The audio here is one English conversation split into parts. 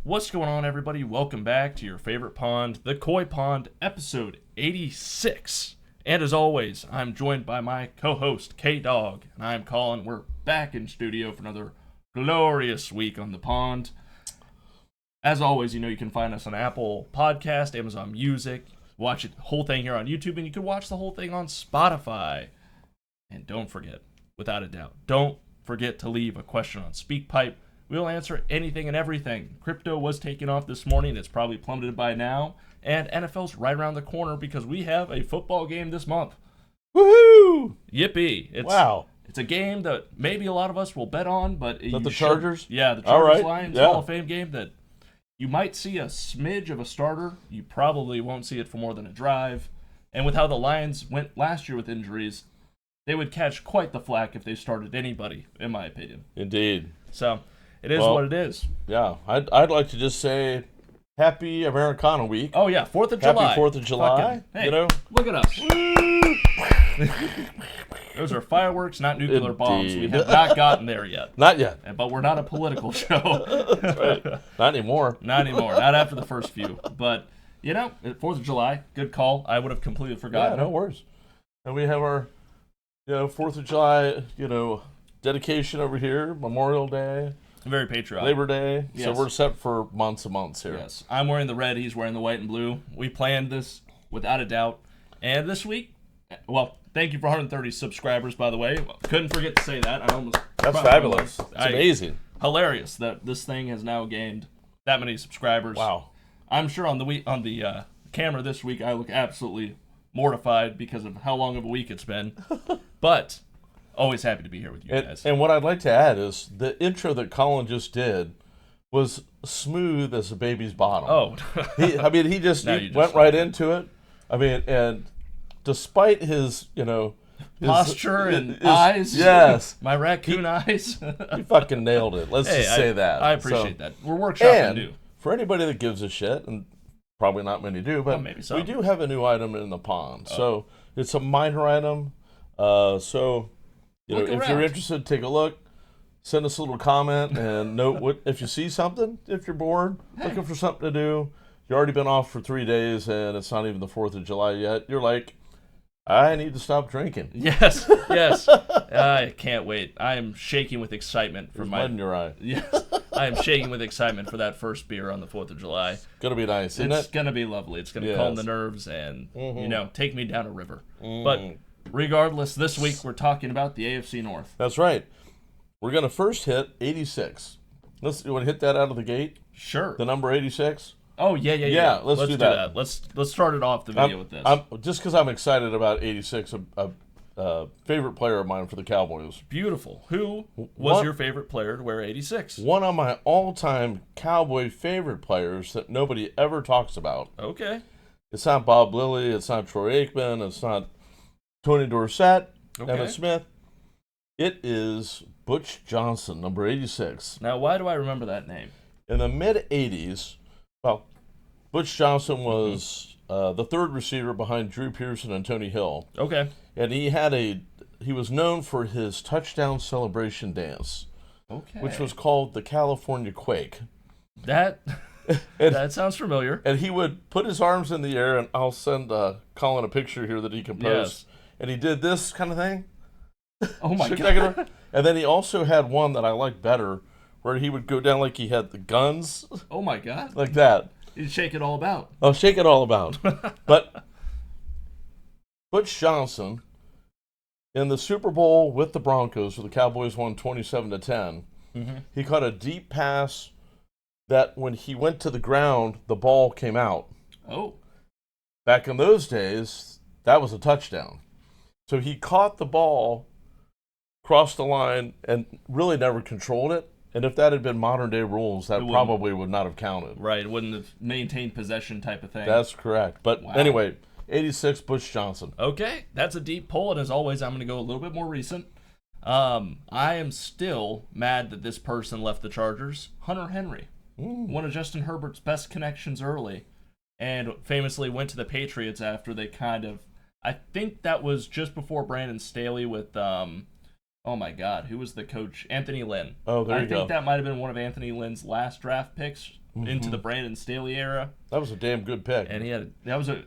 What's going on, everybody? Welcome back to your favorite pond, the Coy Pond, episode 86. And as always, I'm joined by my co-host, K-Dog, and I'm Colin. We're back in studio for another glorious week on the pond. As always, you can find us on Apple Podcast, Amazon Music, watch the whole thing here on YouTube, and you can watch the whole thing on Spotify. And don't forget, without a doubt, don't forget to leave a question on SpeakPipe. We'll answer anything and everything. Crypto was taken off this morning. It's probably plummeted by now. And NFL's right around the corner because we have a football game this month. Woohoo! Yippee. Wow. It's a game that maybe a lot of us will bet on, but the Chargers? Yeah, the Chargers right. Lions Hall of Fame game that you might see a smidge of a starter. You probably won't see it for more than a drive. And with how the Lions went last year with injuries, they would catch quite the flack if they started anybody, in my opinion. Indeed. So it is what it is. Yeah, I'd like to just say Happy Americana Week. Oh, yeah, 4th of July. Happy 4th of July. Hey, look at us. Those are fireworks, not nuclear bombs. We have not gotten there yet. Not yet. But we're not a political show. That's right. Not anymore. Not anymore. Not after the first few. But, 4th of July, good call. I would have completely forgotten. Yeah, no worries. And we have our, 4th of July, dedication over here, Memorial Day. Very patriotic. Labor Day. Yes. So we're set for months and months here. Yes. I'm wearing the red. He's wearing the white and blue. We planned this without a doubt. And this week, thank you for 130 subscribers, by the way. Couldn't forget to say that. That's fabulous. It's amazing. Hilarious that this thing has now gained that many subscribers. Wow. I'm sure on the camera this week I look absolutely mortified because of how long of a week it's been. But always happy to be here with you guys. And what I'd like to add is the intro that Colin just did was smooth as a baby's bottom. Oh. he just went right into it. And despite his, posture and eyes. Yes. My raccoon eyes. He fucking nailed it. Let's just say that. I appreciate that. We're workshopping new. For anybody that gives a shit, and probably not many do, but maybe so. We do have a new item in the pond. So it's a minor item. If you're interested, take a look. Send us a little comment and note what if you see something. If you're bored, looking for something to do, you've already been off for 3 days and it's not even the 4th of July yet. You're like, I need to stop drinking. Yes. I can't wait. I am shaking with excitement for blood in your eye. Yes, I am shaking with excitement for that first beer on the 4th of July. It's gonna be nice. Isn't it's it? Gonna be lovely. It's gonna calm the nerves and take me down a river. But regardless, this week we're talking about the AFC North. That's right. We're going to first hit 86. You want to hit that out of the gate? Sure. The number 86? Oh, yeah. Let's do that. Let's start it off the video with this. Just because I'm excited about 86, a favorite player of mine for the Cowboys. Beautiful. Who was your favorite player to wear 86? One of my all-time Cowboy favorite players that nobody ever talks about. Okay. It's not Bob Lilly. It's not Troy Aikman. It's not Tony Dorsett, Emmitt Smith. It is Butch Johnson, number 86. Now, why do I remember that name? In the mid-'80s, Butch Johnson was the third receiver behind Drew Pearson and Tony Hill. Okay. And he was known for his touchdown celebration dance, which was called the California Quake. That sounds familiar. And he would put his arms in the air, and I'll send Colin a picture here that he can post. Yes. And he did this kind of thing. Oh, my God. And then he also had one that I liked better, where he would go down like he had the guns. Oh, my God. Like that. He'd shake it all about. Oh, shake it all about. But Butch Johnson, in the Super Bowl with the Broncos, where the Cowboys won 27-10, he caught a deep pass that when he went to the ground, the ball came out. Oh. Back in those days, that was a touchdown. So he caught the ball, crossed the line, and really never controlled it. And if that had been modern-day rules, that probably would not have counted. Right, it wouldn't have maintained possession type of thing. That's correct. But anyway, 86, Butch Johnson. Okay, that's a deep pull, and as always, I'm going to go a little bit more recent. I am still mad that this person left the Chargers. Hunter Henry, one of Justin Herbert's best connections early, and famously went to the Patriots after they I think that was just before Brandon Staley with oh my God, who was the coach? Anthony Lynn. Oh, there you go. I think that might have been one of Anthony Lynn's last draft picks into the Brandon Staley era. That was a damn good pick. And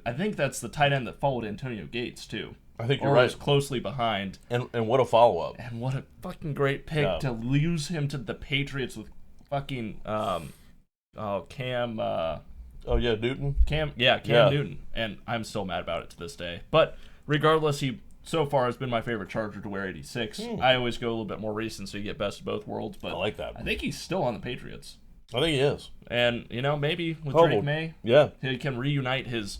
I think that's the tight end that followed Antonio Gates too. I think you're or right. was closely behind. And what a follow-up. And what a fucking great pick to lose him to the Patriots with fucking Cam. Newton? Cam Newton. And I'm still mad about it to this day. But regardless, he so far has been my favorite Charger to wear 86. I always go a little bit more recent so you get best of both worlds. But I like that. I think he's still on the Patriots. I think he is. And, maybe with Drake May, he can reunite his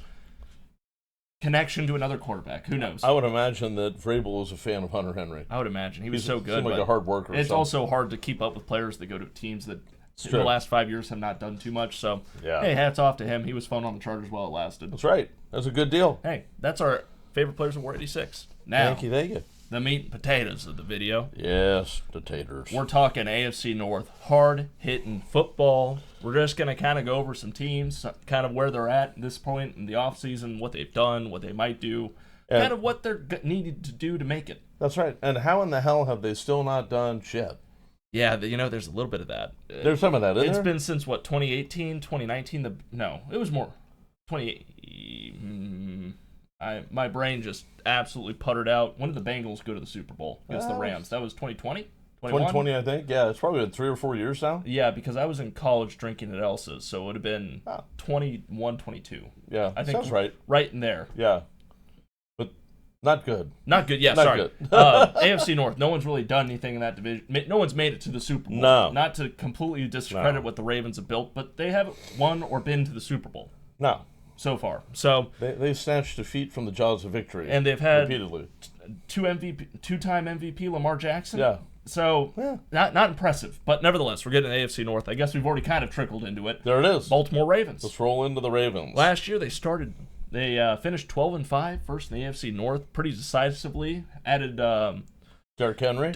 connection to another quarterback. Who knows? I would imagine that Vrabel is a fan of Hunter Henry. I would imagine. He was so good. Seemed like a hard worker. It's also hard to keep up with players that go to teams that in the last 5 years have not done too much. So, hey, hats off to him. He was fun on the Chargers while it lasted. That's right. That's a good deal. Hey, that's our favorite players of War 86. Now, thank you. The meat and potatoes of the video. Yes, the taters. We're talking AFC North, hard-hitting football. We're just going to kind of go over some teams, kind of where they're at this point in the offseason, what they've done, what they might do, kind of what they're needed to do to make it. That's right. And how in the hell have they still not done shit? Yeah, there's a little bit of that. There's some of that, isn't there? It's been since, 2018, 2019? No, it was more 2018. My brain just absolutely puttered out. When did the Bengals go to the Super Bowl against the Rams? That was 2020? 2020, I think. Yeah, it's probably been 3 or 4 years now. Yeah, because I was in college drinking at Elsa's, so it would have been 21, 22. Yeah, I think sounds right. Right in there. Yeah. But not good. Not good, yeah, not sorry. Good. AFC North, no one's really done anything in that division. No one's made it to the Super Bowl. No. Not to completely discredit what the Ravens have built, but they haven't won or been to the Super Bowl. No. So far. So they snatched defeat from the jaws of victory. And they've had repeatedly. Two-time MVP Lamar Jackson. Yeah. So, not impressive. But nevertheless, we're getting the AFC North. I guess we've already kind of trickled into it. There it is. Baltimore Ravens. Let's roll into the Ravens. Last year they finished 12-5, first in the AFC North, pretty decisively. Added Derrick Henry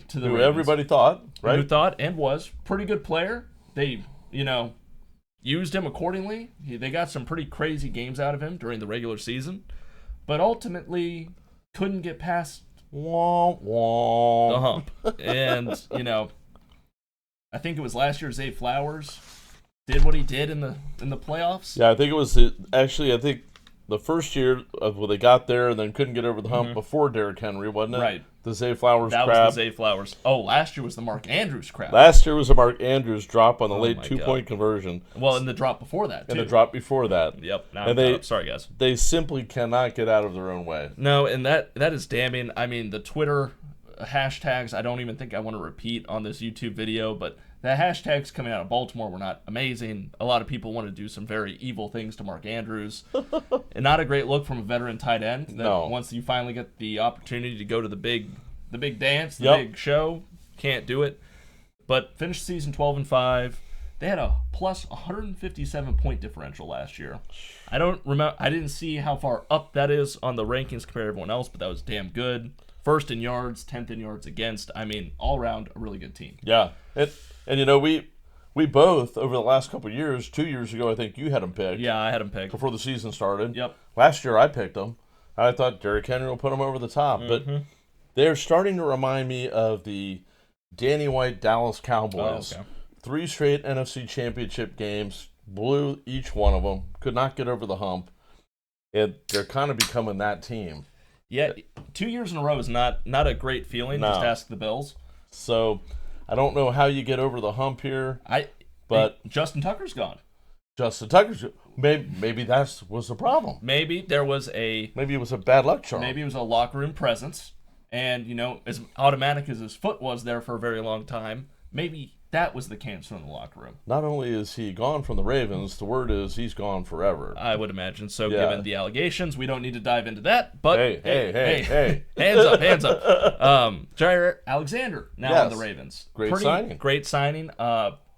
to the who Ravens. Everybody thought, right? Who thought and was pretty good player. They, used him accordingly. They got some pretty crazy games out of him during the regular season, but ultimately couldn't get past the hump. And, I think it was last year Zay Flowers did what he did in the playoffs. Yeah, I think it was I think the first year of when they got there and then couldn't get over the hump before Derrick Henry, wasn't it? Right. The Zay Flowers crap. That was the Zay Flowers. Oh, last year was the Mark Andrews crap. Last year was a Mark Andrews drop on the late 2-point conversion. Well, and the drop before that, too. And the drop before that. Yep. Sorry, guys. They simply cannot get out of their own way. No, and that is damning. I mean, the Twitter hashtags, I don't even think I want to repeat on this YouTube video, but the hashtags coming out of Baltimore were not amazing. A lot of people want to do some very evil things to Mark Andrews. And not a great look from a veteran tight end. No. Once you finally get the opportunity to go to the big dance, the big show, can't do it. But finished the season 12-5. They had a plus 157-point differential last year. I didn't see how far up that is on the rankings compared to everyone else, but that was damn good. First in yards, 10th in yards against. I mean, all around a really good team. Yeah. And we both, over the last couple of years, 2 years ago, I think you had them picked. Yeah, I had them picked. Before the season started. Yep. Last year I picked them. I thought Derrick Henry will put them over the top. But they're starting to remind me of the Danny White Dallas Cowboys. Oh, okay. 3 straight NFC Championship games, blew each one of them, could not get over the hump. They're kind of becoming that team. Yeah, 2 years in a row is not a great feeling. No. Just ask the Bills. So I don't know how you get over the hump here. But Justin Tucker's gone. Maybe that was the problem. Maybe it was a bad luck charm. Maybe it was a locker room presence. And, as automatic as his foot was there for a very long time, maybe that was the cancer in the locker room. Not only is he gone from the Ravens, the word is he's gone forever. I would imagine. So given the allegations, we don't need to dive into that. But hey. Hands up. Jair Alexander now on the Ravens. Great signing.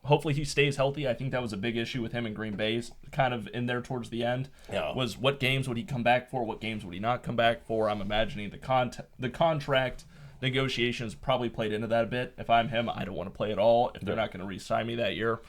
Hopefully he stays healthy. I think that was a big issue with him in Green Bay's kind of in there towards the end. Yeah. Was what games would he come back for? What games would he not come back for? I'm imagining the contract negotiations probably played into that a bit. If I'm him, I don't want to play at all if they're not going to re-sign me that year.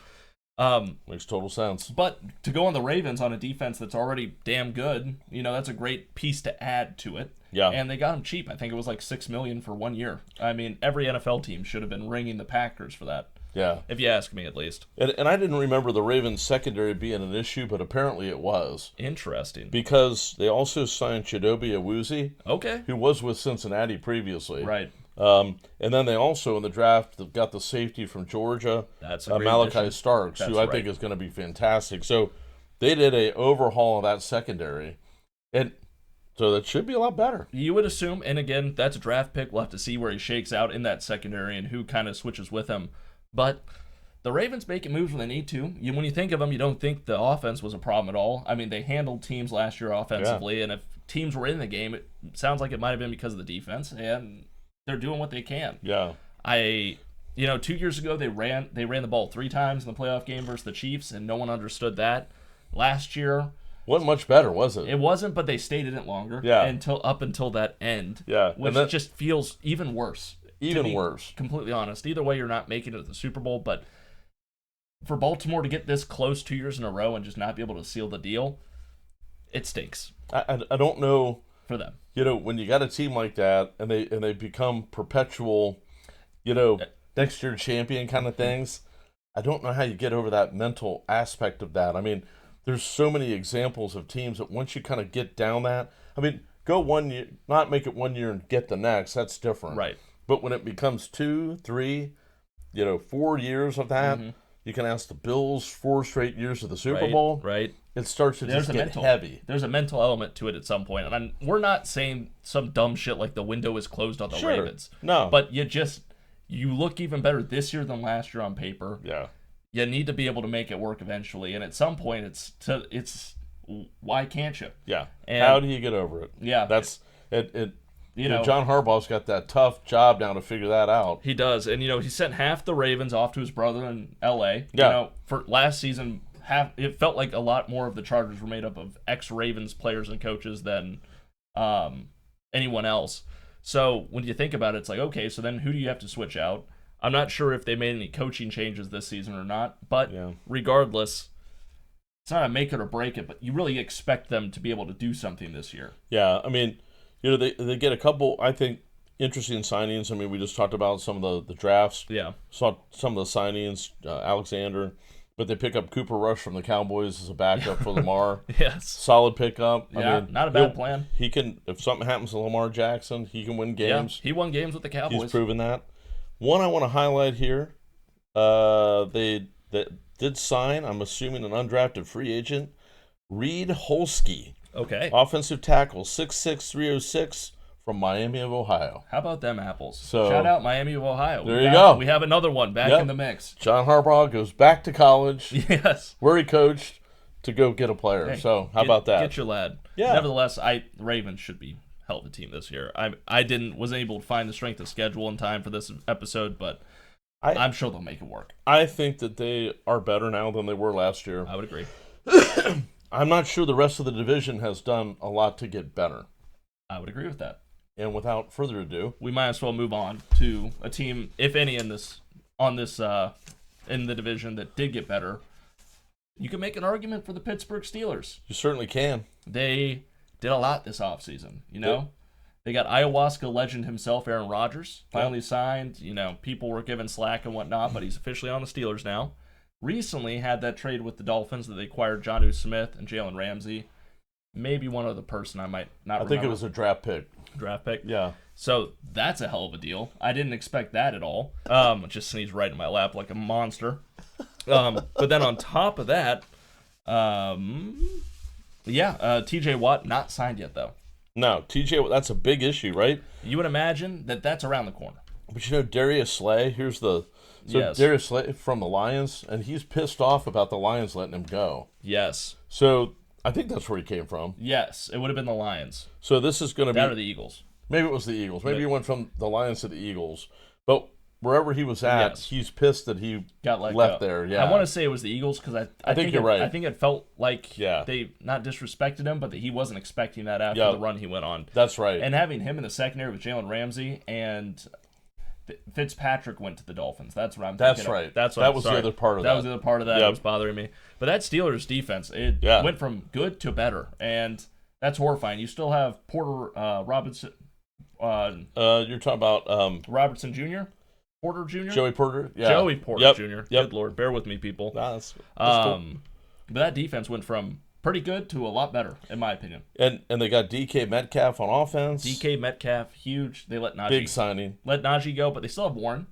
Makes total sense. But to go on the Ravens on a defense that's already damn good, that's a great piece to add to it. Yeah. And they got him cheap. I think it was like $6 million for 1 year. I mean, every NFL team should have been ringing the Packers for that. Yeah. If you ask me, at least. And I didn't remember the Ravens secondary being an issue, but apparently it was. Interesting. Because they also signed Chidobe Awuzie, Okay. who was with Cincinnati previously. Right. And then they also, in the draft, got the safety from Georgia, That's a great Malachi addition. Starks, That's who I right. think is going to be fantastic. So they did a overhaul of that secondary, and so that should be a lot better. You would assume, and again, that's a draft pick. We'll have to see where he shakes out in that secondary and who kind of switches with him. But the Ravens making moves when they need to. When you think of them, you don't think the offense was a problem at all. I mean, they handled teams last year offensively, and if teams were in the game, it sounds like it might have been because of the defense, and they're doing what they can. Yeah. 2 years ago they ran the ball 3 times in the playoff game versus the Chiefs, and no one understood that. Last year, Wasn't much better, was it? it wasn't, but they stayed in it longer. Yeah. Until that end. Yeah. Which And that- just feels even worse. Even to be worse. Completely honest. Either way, you're not making it to the Super Bowl, but for Baltimore to get this close 2 years in a row and just not be able to seal the deal, it stinks I don't know. for them. When you got a team like that and they become perpetual, next year champion kind of things, I don't know how you get over that mental aspect of that. I mean, there's so many examples of teams that once you kind of get down that, I mean, go 1 year, not make it 1 year and get the next, that's different. Right. But when it becomes 2, 3, 4 years of that, you can ask the Bills 4 straight years of the Super Bowl. Right. It starts to just get heavy. There's a mental element to it at some point. And we're not saying some dumb shit like the window is closed on the Sure. Ravens. No. But you look even better this year than last year on paper. Yeah. You need to be able to make it work eventually. And at some point, it's why can't you? Yeah. And- How do you get over it? Yeah. That's it. You know, John Harbaugh's got that tough job now to figure that out. he does. And, he sent half the Ravens off to his brother in L.A. Yeah. For last season, it felt like a lot more of the Chargers were made up of ex-Ravens players and coaches than anyone else. So when you think about it, it's like, okay, so then who do you have to switch out? I'm not sure if they made any coaching changes this season or not, but regardless, it's not a make it or break it, but you really expect them to be able to do something this year. Yeah, I mean, they get a couple, I think, interesting signings. I mean, we just talked about some of the drafts. Yeah. Saw some of the signings, Alexander, but they pick up Cooper Rush from the Cowboys as a backup for Lamar. Yes. Solid pickup. Yeah, I mean, not a bad plan. He can, if something happens to Lamar Jackson, he can win games. Yeah, he won games with the Cowboys. He's proven that. One I want to highlight here, they did sign, I'm assuming, an undrafted free agent, Reed Holsky. Okay. Offensive tackle, 6'6", 306, from Miami of Ohio. How about them apples? So, shout out Miami of Ohio. There you go. We have another one back in the mix. John Harbaugh goes back to college, Yes. where he coached, to go get a player. Hey, So how about that? Get your lad. Yeah. Nevertheless, the Ravens should be hell of a team this year. I wasn't able to find the strength of schedule in time for this episode, but I'm sure they'll make it work. I think that they are better now than they were last year. I would agree. I'm not sure the rest of the division has done a lot to get better. I would agree with that. And without further ado, We might as well move on to a team, if any, in the division that did get better. You can make an argument for the Pittsburgh Steelers. you certainly can. They did a lot this offseason, They got ayahuasca legend himself, Aaron Rodgers, finally signed. People were giving slack and whatnot, but he's officially on the Steelers now. Recently had that trade with the Dolphins that they acquired Jonnu Smith and Jalen Ramsey. Maybe one other person I might not remember. I think it was a draft pick. Draft pick? Yeah. So that's a hell of a deal. I didn't expect that at all. Just sneezed right in my lap like a monster. But then on top of that, T.J. Watt not signed yet, though. No, TJ, that's a big issue, right? You would imagine that that's around the corner. But Darius Slay, Yes. Darius Slay from the Lions, and he's pissed off about the Lions letting him go. Yes. So I think that's where he came from. Yes, it would have been the Lions. So this is going to be... That or the Eagles. Maybe it was the Eagles. Maybe he went from the Lions to the Eagles. But wherever he was at, he's pissed that he got left there. Yeah, I want to say it was the Eagles because I think you're right. I think it felt like Yeah. they not disrespected him, but that he wasn't expecting that after the run he went on. That's right. And having him in the secondary with Jalen Ramsey and Fitzpatrick went to the Dolphins. That's what I'm thinking. That's right. That was the other part of that. That was the other part of that that was bothering me. But that Steelers defense, it went from good to better, and that's horrifying. You still have Porter Robinson. You're talking about Robertson Jr.? Porter Jr.? Joey Porter? Yeah. Joey Porter Jr. Good Lord. Bear with me, people. Nah, that's cool. But that defense went from pretty good to a lot better, in my opinion. And they got DK Metcalf on offense. DK Metcalf, huge. They let Najee. Big signing. Let Najee go, but they still have Warren.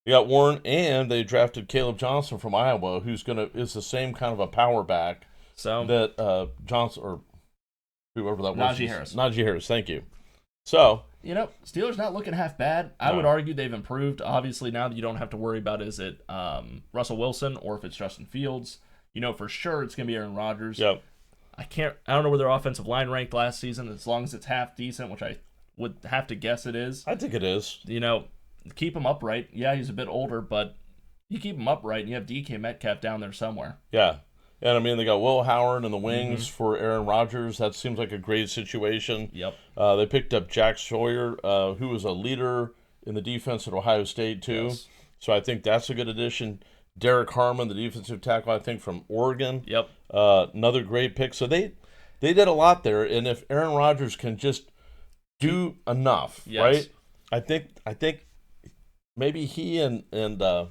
You got Warren, and they drafted Caleb Johnson from Iowa, who's is the same kind of a power back that Johnson, or whoever that was. Najee Harris. Najee Harris, thank you. So, Steelers not looking half bad. I would argue they've improved. Obviously, now that you don't have to worry about is it Russell Wilson or if it's Justin Fields. For sure it's going to be Aaron Rodgers. Yep. I don't know where their offensive line ranked last season. As long as it's half decent, which I would have to guess it is. I think it is. Keep him upright. Yeah, he's a bit older, but you keep him upright and you have DK Metcalf down there somewhere. Yeah. And, I mean, they got Will Howard in the wings for Aaron Rodgers. That seems like a great situation. Yep. They picked up Jack Sawyer, who was a leader in the defense at Ohio State, too. Yes. So I think that's a good addition. Derek Harmon, the defensive tackle, I think, from Oregon. Yep. Another great pick. So they did a lot there. And if Aaron Rodgers can just do enough, right? I think maybe he and the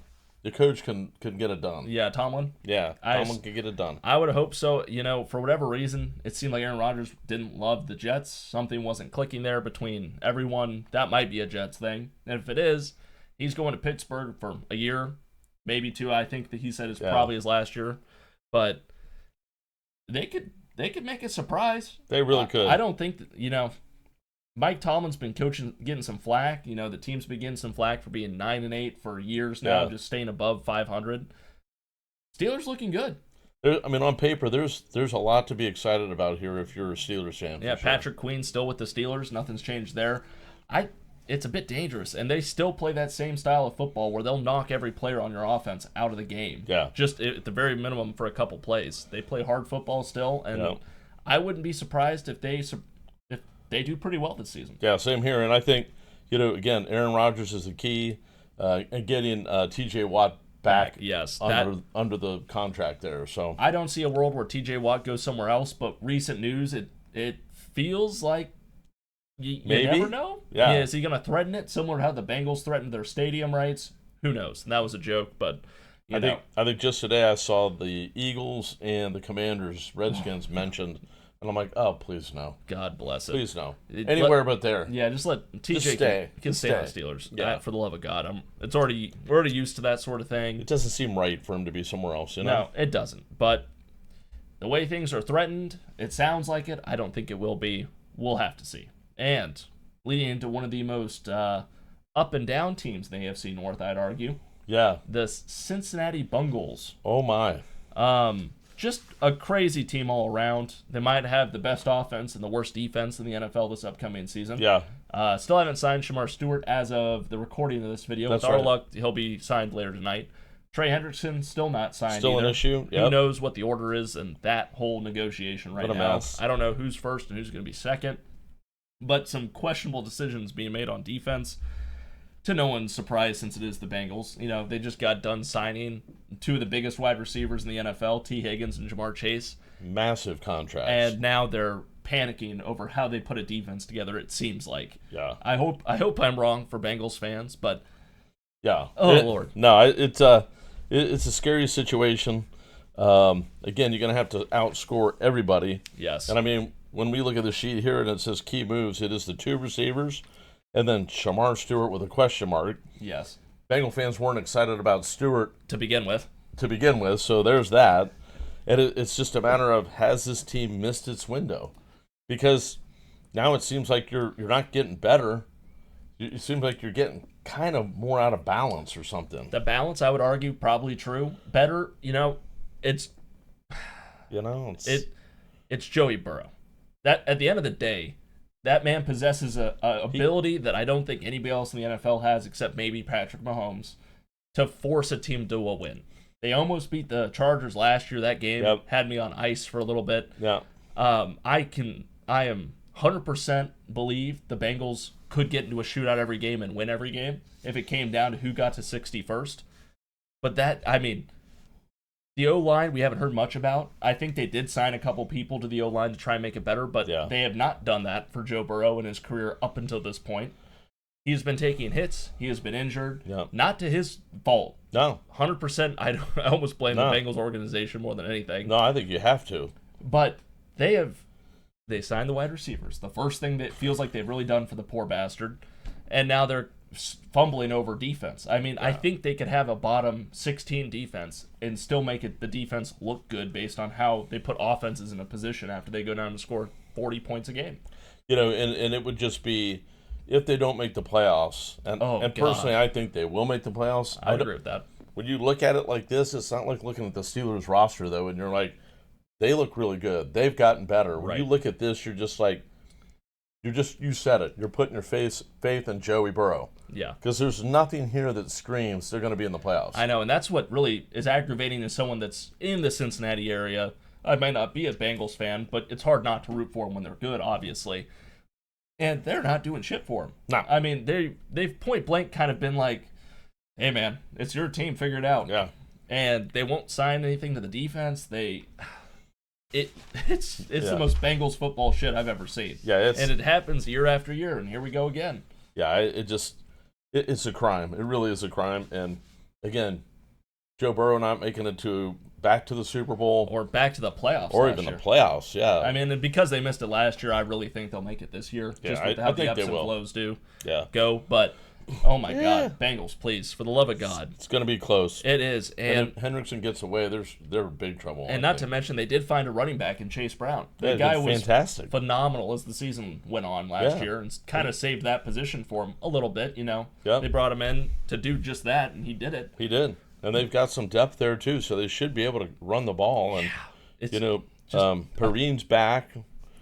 coach can get it done. Yeah, Tomlin. Yeah, Tomlin can get it done. I would hope so. For whatever reason, it seemed like Aaron Rodgers didn't love the Jets. Something wasn't clicking there between everyone. That might be a Jets thing. And if it is, he's going to Pittsburgh for a year, maybe two. I think that he said it's probably his last year. But they could make a surprise. They really could. I don't think that, Mike Tomlin's been getting some flack. The team's been getting some flack for being 9-8 for years now, just staying above 500. Steelers looking good. On paper, there's a lot to be excited about here if you're a Steelers fan. Yeah, for sure. Patrick Queen still with the Steelers. Nothing's changed there. It's a bit dangerous, and they still play that same style of football where they'll knock every player on your offense out of the game. Yeah. Just at the very minimum for a couple plays. They play hard football still, and I wouldn't be surprised if they do pretty well this season. Yeah, same here. And I think, again, Aaron Rodgers is the key. And getting T.J. Watt back under the contract there. So I don't see a world where T.J. Watt goes somewhere else, but recent news, it feels like you never know. Yeah. Is he going to threaten it, similar to how the Bengals threatened their stadium rights? Who knows? And that was a joke, but I think just today I saw the Eagles and the Commanders, Redskins mentioned. And I'm like, oh, please no. God bless it. Please no. Anywhere but there. Yeah, just let TJ can stay on the Steelers. Yeah. For the love of God. We're already used to that sort of thing. It doesn't seem right for him to be somewhere else, No, it doesn't. But the way things are threatened, it sounds like it. I don't think it will be. We'll have to see. And leading into one of the most up and down teams in the AFC North, I'd argue. Yeah. The Cincinnati Bengals. Oh, my. Just a crazy team all around. They might have the best offense and the worst defense in the NFL this upcoming season. Yeah. Still haven't signed Shamar Stewart as of the recording of this video. That's With our right. luck, he'll be signed later tonight. Trey Hendrickson still not signed Still either. an issue. Yep. Who knows what the order is in that whole negotiation right What a now. mess. I don't know who's first and who's going to be second. But some questionable decisions being made on defense. To no one's surprise, since it is the Bengals. They just got done signing two of the biggest wide receivers in the NFL, T. Higgins and Jamar Chase. Massive contracts. And now they're panicking over how they put a defense together, it seems like. Yeah. I hope I'm wrong for Bengals fans, but yeah. Lord. No, it's a scary situation. Again, you're going to have to outscore everybody. Yes. And when we look at the sheet here and it says key moves, it is the two receivers and then Shamar Stewart with a question mark. Yes. Bengal fans weren't excited about Stewart to begin with, so there's that. And it's just a matter of, has this team missed its window? Because now it seems like you're not getting better. It seems like you're getting kind of more out of balance or something. The balance, I would argue, probably true. Better, it's Joey Burrow. That at the end of the day, that man possesses a ability that I don't think anybody else in the NFL has, except maybe Patrick Mahomes, to force a team to a win. They almost beat the Chargers last year. That game had me on ice for a little bit. Yeah. I am 100% believe the Bengals could get into a shootout every game and win every game if it came down to who got to 60 first. But the O-line we haven't heard much about. I think they did sign a couple people to the O-line to try and make it better, but they have not done that for Joe Burrow in his career up until this point. He's been taking hits. He has been injured. Not to his fault. No. 100%. I almost blame the Bengals organization more than anything. No, I think you have to. But they signed the wide receivers. The first thing that feels like they've really done for the poor bastard. And now they're fumbling over defense. I think they could have a bottom 16 defense and still make the defense look good based on how they put offenses in a position after they go down and score 40 points a game. And it would just be if they don't make the playoffs. And personally, I think they will make the playoffs. I would agree with that. When you look at it like this, it's not like looking at the Steelers roster, though, and you're like, they look really good. They've gotten better. When you look at this, you're just like, you said it. You're putting your faith in Joey Burrow. Yeah. Because there's nothing here that screams they're going to be in the playoffs. I know, and that's what really is aggravating as someone that's in the Cincinnati area. I might not be a Bengals fan, but it's hard not to root for them when they're good, obviously. And they're not doing shit for them. No. They've point blank kind of been like, hey, man, it's your team, figure it out. Yeah. And they won't sign anything to the defense. It's the most Bengals football shit I've ever seen. Yeah, and it happens year after year, and here we go again. Yeah, it's a crime. It really is a crime. And again, Joe Burrow not making it back to the Super Bowl or back to the playoffs, or even the playoffs. Yeah, and because they missed it last year, I really think they'll make it this year. Yeah, just with how the ups and flows go. But oh my God, Bengals, please, for the love of God. It's going to be close. It is. And if Hendrickson gets away, they're in big trouble. And not to mention, they did find a running back in Chase Brown. The Yeah, guy was fantastic. phenomenal as the season went on last year and kind of saved that position for him a little bit, They brought him in to do just that, and he did it. He did. And they've got some depth there, too, so they should be able to run the ball. And, Perrine's back.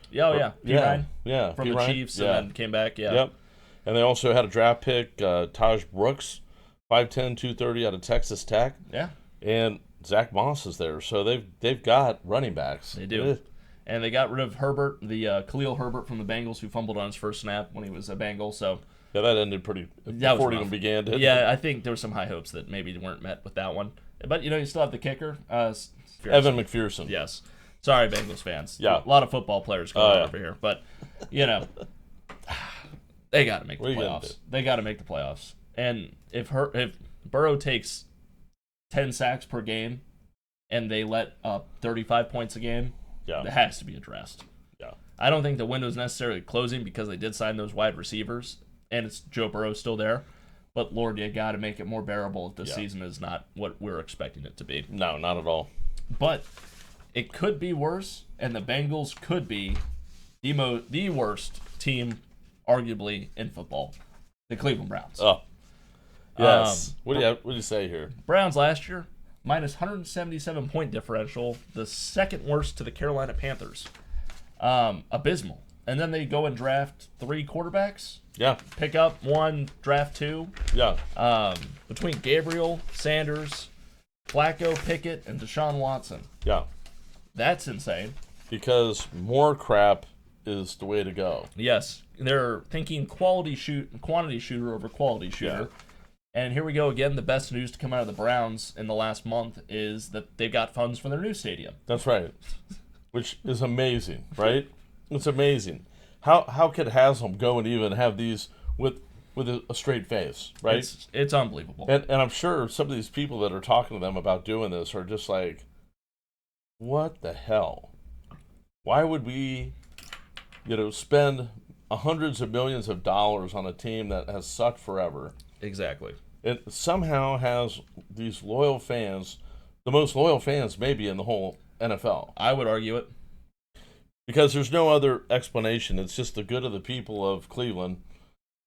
Yeah. P9 from P. the Ryan. Chiefs and then came back, Yep. And they also had a draft pick, Taj Brooks, 5'10", 230 out of Texas Tech. Yeah. And Zach Moss is there. So they've got running backs. They do. And they got rid of Herbert, the Khalil Herbert from the Bengals, who fumbled on his first snap when he was a Bengal. So yeah, that ended before it even began, didn't it? Yeah, I think there were some high hopes that maybe weren't met with that one. But, you still have the kicker. Evan McPherson. Yes. Sorry, Bengals fans. Yeah. A lot of football players going over here. But, they got to make the playoffs. They got to make the playoffs. And if Burrow takes 10 sacks per game and they let up 35 points a game, it has to be addressed. Yeah. I don't think the window's necessarily closing because they did sign those wide receivers, and it's Joe Burrow still there. But, Lord, you got to make it more bearable if this season is not what we're expecting it to be. No, not at all. But it could be worse, and the Bengals could be the worst team arguably in football, the Cleveland Browns. Oh, yes. What do you say here? Browns last year, minus 177-point differential, the second worst to the Carolina Panthers. Abysmal. And then they go and draft 3 quarterbacks. Yeah. Pick up 1, draft 2. Yeah. Between Gabriel, Sanders, Flacco, Pickett, and Deshaun Watson. Yeah. That's insane. Because more crap is the way to go. Yes. They're thinking quantity shooter over quality shooter. Yeah. And here we go again. The best news to come out of the Browns in the last month is that they've got funds for their new stadium. That's right. Which is amazing, right? It's amazing. How could Haslam go and even have these with a straight face, right? It's unbelievable. And I'm sure some of these people that are talking to them about doing this are just like, what the hell? Why would we, spend hundreds of millions of dollars on a team that has sucked forever? Exactly. It somehow has these loyal fans, the most loyal fans maybe in the whole NFL. I would argue it. Because there's no other explanation. It's just the good of the people of Cleveland,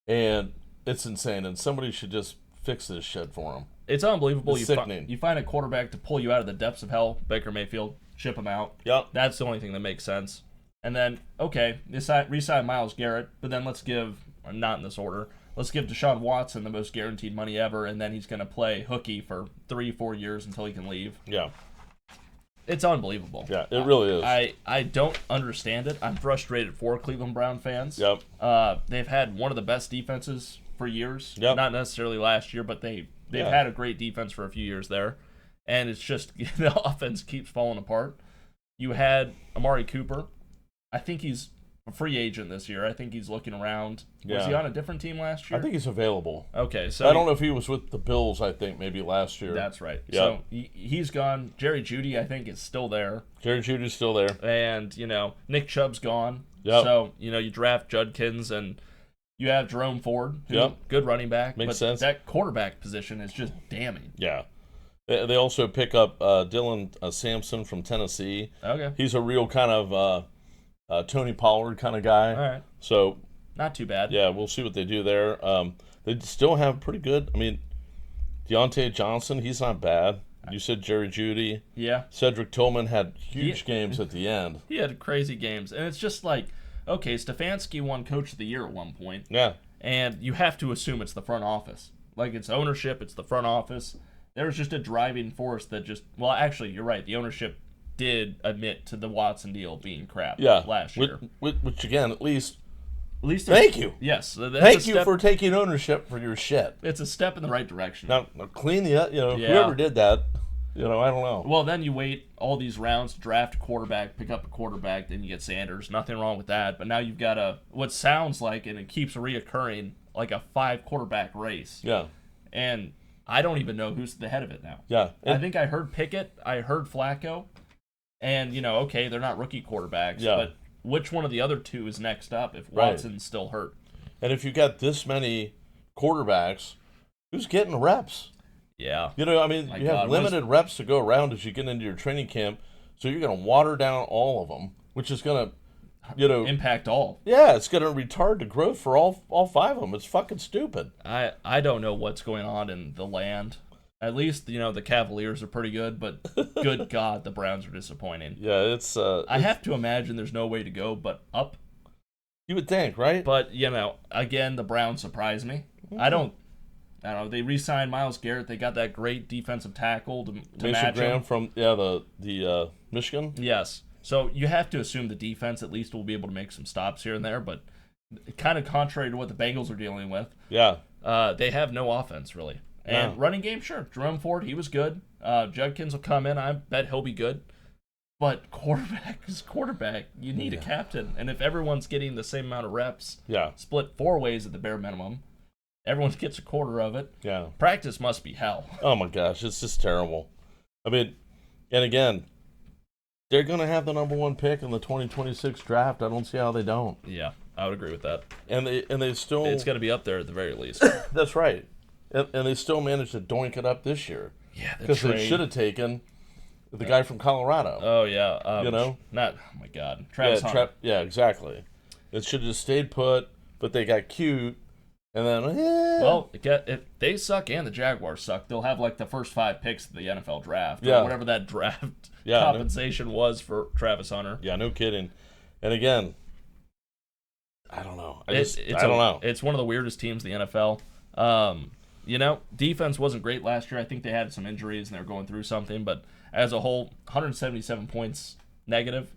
and it's insane. And somebody should just fix this shit for them. It's unbelievable. It's sickening. You find a quarterback to pull you out of the depths of hell, Baker Mayfield, ship him out. Yep. That's the only thing that makes sense. And then, okay, re-sign Myles Garrett, but then let's give, not in this order, let's give Deshaun Watson the most guaranteed money ever, and then he's going to play hooky for 3-4 years until he can leave. Yeah. It's unbelievable. Yeah, it really is. I don't understand it. I'm frustrated for Cleveland Brown fans. Yep. They've had one of the best defenses for years. Yep. Not necessarily last year, but they've had a great defense for a few years there. And it's just the offense keeps falling apart. You had Amari Cooper. I think he's a free agent this year. I think he's looking around. Yeah. Was he on a different team last year? I think he's available. Okay, so I don't know if he was with the Bills, I think, maybe last year. That's right. Yep. So he's gone. Jerry Jeudy, I think, is still there. Jerry Judy's still there. And, Nick Chubb's gone. Yep. So, you draft Judkins and you have Jerome Ford, who's good running back. Makes but sense. That quarterback position is just damning. Yeah. They also pick up Dylan Sampson from Tennessee. Okay. He's a real kind of Tony Pollard kind of guy. All right. So, not too bad. yeah, we'll see what they do there. They still have pretty good. I mean, Deontay Johnson, he's not bad. You said Jerry Jeudy. Yeah. Cedric Tillman had huge games at the end. He had crazy games. And it's just like, okay, Stefanski won Coach of the Year at one point. Yeah. And you have to assume it's the front office. Like, it's ownership, it's the front office. There was just a driving force that just, well, actually, you're right. The ownership did admit to the Watson deal being crap last year. Which again, at least thank you. Yes. Thank you for taking ownership for your shit. It's a step in the right direction. Now clean the, whoever did that, I don't know. Well, then you wait all these rounds to draft a quarterback, pick up a quarterback, then you get Sanders. Nothing wrong with that. But now you've got what sounds like, and it keeps reoccurring, like a 5-quarterback race. Yeah. And I don't even know who's the head of it now. Yeah. I think I heard Pickett. I heard Flacco. And, okay, they're not rookie quarterbacks. Yeah. But which one of the other two is next up if Watson's still hurt? And if you got this many quarterbacks, who's getting reps? Yeah. You have limited reps to go around as you get into your training camp. So you're going to water down all of them, which is going to, impact all. Yeah, it's going to retard the growth for all 5 of them. It's fucking stupid. I don't know what's going on in the land. At least, the Cavaliers are pretty good, but good God, the Browns are disappointing. Yeah, it's... I have to imagine there's no way to go but up. You would think, right? But, again, the Browns surprise me. I don't know. They re-signed Myles Garrett. They got that great defensive tackle to Mason match Graham him. from, the Michigan? Yes. So you have to assume the defense at least will be able to make some stops here and there, but kind of contrary to what the Bengals are dealing with. Yeah. They have no offense, really. And running game, sure. Jerome Ford, he was good. Judkins will come in. I bet he'll be good. But quarterback is quarterback. You need a captain. And if everyone's getting the same amount of reps, split 4 ways at the bare minimum, everyone gets a quarter of it. Yeah. Practice must be hell. Oh, my gosh. It's just terrible. I mean, and again, they're going to have the number 1 pick in the 2026 draft. I don't see how they don't. Yeah, I would agree with that. And they still... It's got to be up there at the very least. That's right. And they still managed to doink it up this year. Yeah, because they should have taken the guy from Colorado. Oh, yeah. Not, oh, my God. Travis Hunter. Yeah, exactly. It should have just stayed put, but they got cute. And then, Well, if they suck and the Jaguars suck, they'll have like the first 5 picks of the NFL draft. Or whatever that draft compensation was for Travis Hunter. Yeah, no kidding. And again, I don't know. I don't know. It's one of the weirdest teams in the NFL. Defense wasn't great last year. I think they had some injuries and they were going through something. But as a whole, 177 points negative.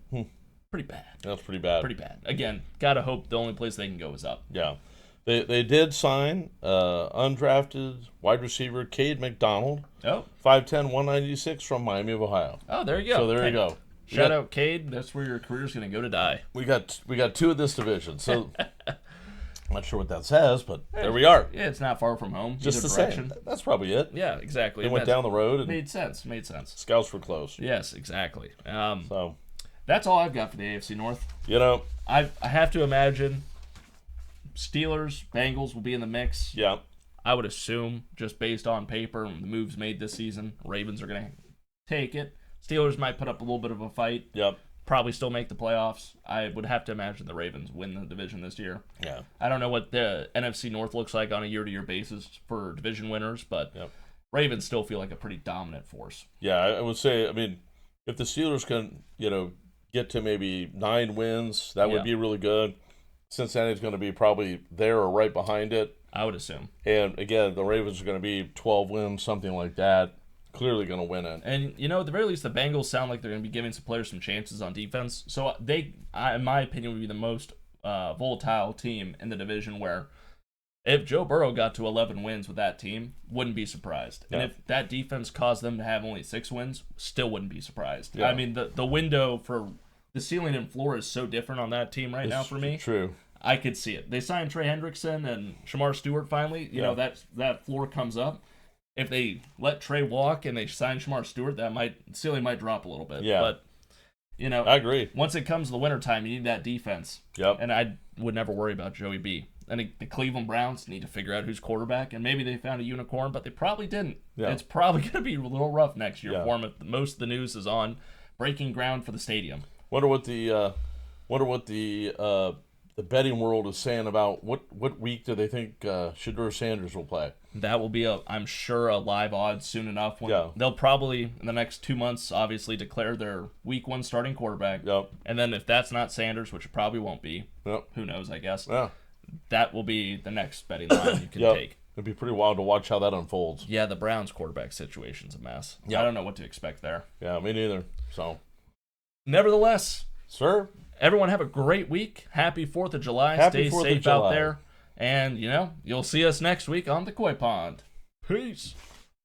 Pretty bad. That's pretty bad. Pretty bad. Again, got to hope the only place they can go is up. Yeah. They did sign undrafted wide receiver Cade McDonald. Oh. 5'10", 196 from Miami of Ohio. Oh, there you go. So there you go. Shout out Cade. That's where your career's going to go to die. We got 2 of this division. So I'm not sure what that says, but there we are. Yeah, it's not far from home. Just the same. That's probably it. Yeah, exactly. They went down the road. And made sense. Scouts were close. Yes, exactly. So that's all I've got for the AFC North. I have to imagine Steelers, Bengals will be in the mix. Yeah. I would assume, just based on paper and the moves made this season, Ravens are going to take it. Steelers might put up a little bit of a fight. Yep. Probably still make the playoffs. I would have to imagine the Ravens win the division this year. Yeah. I don't know what the NFC North looks like on a year-to-year basis for division winners, but Ravens still feel like a pretty dominant force. Yeah, I would say, if the Steelers can, get to maybe 9 wins, that would be really good. Cincinnati's going to be probably there or right behind it. I would assume. And again, the Ravens are going to be 12 wins, something like that. clearly going to win it. And, at the very least, the Bengals sound like they're going to be giving some players some chances on defense. So in my opinion, would be the most volatile team in the division where if Joe Burrow got to 11 wins with that team, wouldn't be surprised. Yeah. And if that defense caused them to have only 6 wins, still wouldn't be surprised. Yeah. I mean, the window for the ceiling and floor is so different on that team right now for me. True. I could see it. They signed Trey Hendrickson and Shamar Stewart finally. You know, that floor comes up. If they let Trey walk and they sign Shamar Stewart, ceiling might drop a little bit. Yeah. But, I agree. Once it comes to the wintertime, you need that defense. Yep. And I would never worry about Joey B. And the Cleveland Browns need to figure out who's quarterback, and maybe they found a unicorn, but they probably didn't. Yeah. It's probably going to be a little rough next year Yeah. for them. Most of the news is on breaking ground for the stadium. Wonder what the betting world is saying about what week do they think Shedeur Sanders will play? That will be I'm sure a live odds soon enough. Yeah. They'll probably in the next 2 months obviously declare their week 1 starting quarterback. Yep. And then if that's not Sanders, which it probably won't be, Yep. who knows? I guess. Yeah. That will be the next betting line you can Yep. take. It'd be pretty wild to watch how that unfolds. Yeah, the Browns quarterback situation's a mess. Yeah. I don't know what to expect there. Yeah, me neither. So, Nevertheless, sir, everyone have a great week. Happy 4th of July. Happy Stay 4th of safe July. out there. And, you'll see us next week on the Coy Pond. Peace.